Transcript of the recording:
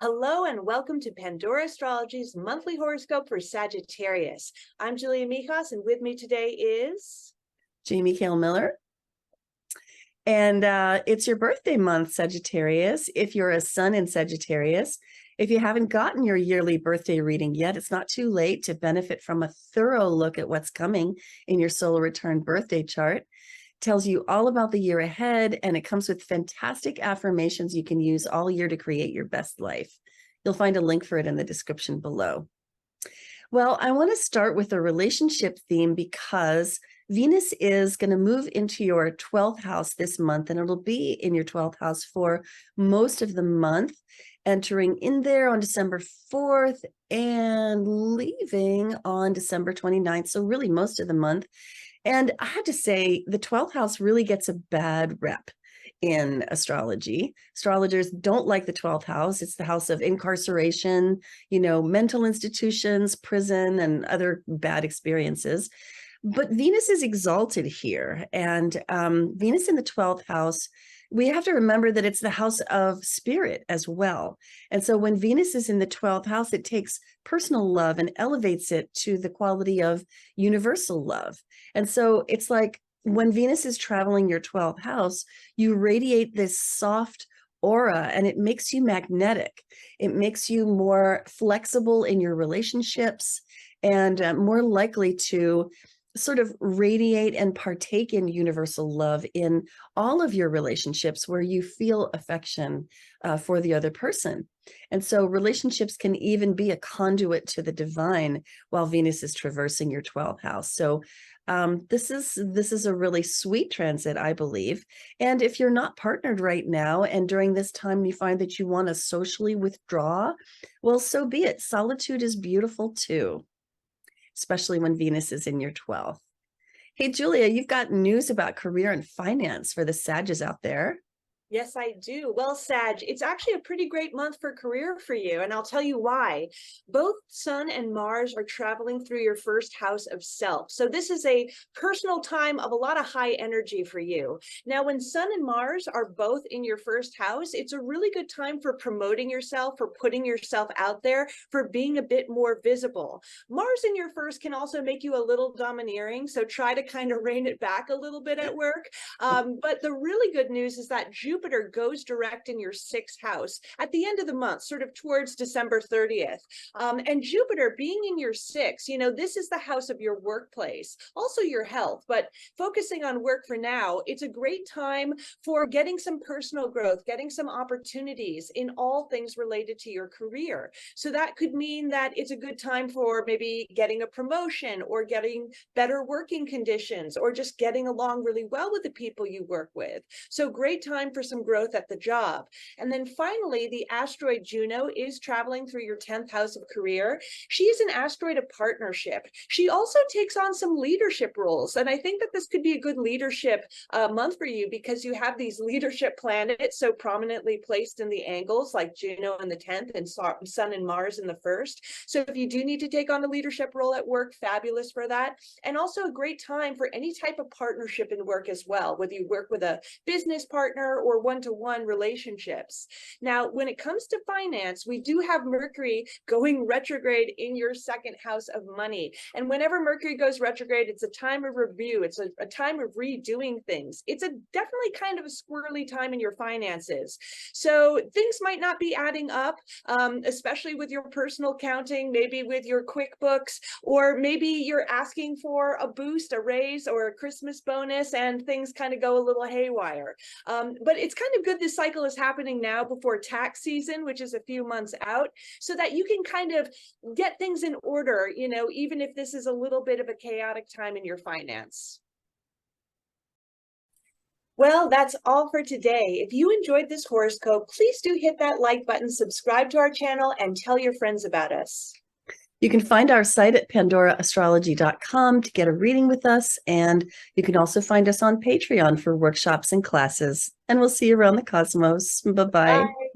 Hello and welcome to Pandora Astrology's monthly horoscope for Sagittarius. I'm Julia Michas, and with me today is Jamie Kale Miller. And it's your birthday month, Sagittarius. If you're a sun in Sagittarius, if you haven't gotten your yearly birthday reading yet, it's not too late to benefit from a thorough look at what's coming in your solar return birthday chart. It tells you all about the year ahead, and it comes with fantastic affirmations you can use all year to create your best life. You'll find a link for it in the description below. Well, I want to start with a relationship theme because Venus is going to move into your 12th house this month, and it'll be in your 12th house for most of the month, entering in there on December 4th and leaving on December 29th. So really most of the month. And I have to say, the 12th house really gets a bad rep in astrology. Astrologers don't like the 12th house. It's the house of incarceration, mental institutions, prison, and other bad experiences. But Venus is exalted here. And Venus in the 12th house, we have to remember that it's the house of spirit as well. And so when Venus is in the 12th house, it takes personal love and elevates it to the quality of universal love. And so it's like when Venus is traveling your 12th house, you radiate this soft aura, and it makes you magnetic. It makes you more flexible in your relationships and more likely to sort of radiate and partake in universal love in all of your relationships where you feel affection for the other person. And so relationships can even be a conduit to the divine while Venus is traversing your 12th house. So this is a really sweet transit, I believe. And if you're not partnered right now, and during this time you find that you want to socially withdraw, well, so be it. Solitude is beautiful too, especially when Venus is in your 12th. Hey, Julia, you've got news about career and finance for the Sages out there. Yes, I do. Well, Sag, it's actually a pretty great month for career for you, and I'll tell you why. Both Sun and Mars are traveling through your first house of self. So this is a personal time of a lot of high energy for you. Now, when Sun and Mars are both in your first house, it's a really good time for promoting yourself, for putting yourself out there, for being a bit more visible. Mars in your first can also make you a little domineering, so try to kind of rein it back a little bit at work. But the really good news is that Jupiter goes direct in your sixth house at the end of the month, sort of towards December 30th. And Jupiter being in your sixth, this is the house of your workplace, also your health, but focusing on work for now, it's a great time for getting some personal growth, getting some opportunities in all things related to your career. So that could mean that it's a good time for maybe getting a promotion or getting better working conditions or just getting along really well with the people you work with. So great time for some growth at the job. And then finally, the asteroid Juno is traveling through your 10th house of career. She is an asteroid of partnership. She also takes on some leadership roles. And I think that this could be a good leadership month for you because you have these leadership planets so prominently placed in the angles, like Juno in the 10th and Sun and Mars in the first. So if you do need to take on a leadership role at work, fabulous for that. And also a great time for any type of partnership in work as well, whether you work with a business partner or one-to-one relationships. Now, when it comes to finance, we do have Mercury going retrograde in your second house of money. And whenever Mercury goes retrograde, it's a time of review. It's a time of redoing things. It's a definitely kind of a squirrely time in your finances. So things might not be adding up, especially with your personal accounting, maybe with your QuickBooks, or maybe you're asking for a boost, a raise, or a Christmas bonus, and things kind of go a little haywire. But it's kind of good this cycle is happening now before tax season, which is a few months out, so that you can kind of get things in order, even if this is a little bit of a chaotic time in your finance. Well, that's all for today. If you enjoyed this horoscope, please do hit that like button, subscribe to our channel, and tell your friends about us. You can find our site at pandoraastrology.com to get a reading with us, and you can also find us on Patreon for workshops and classes. And we'll see you around the cosmos. Bye-bye. Bye.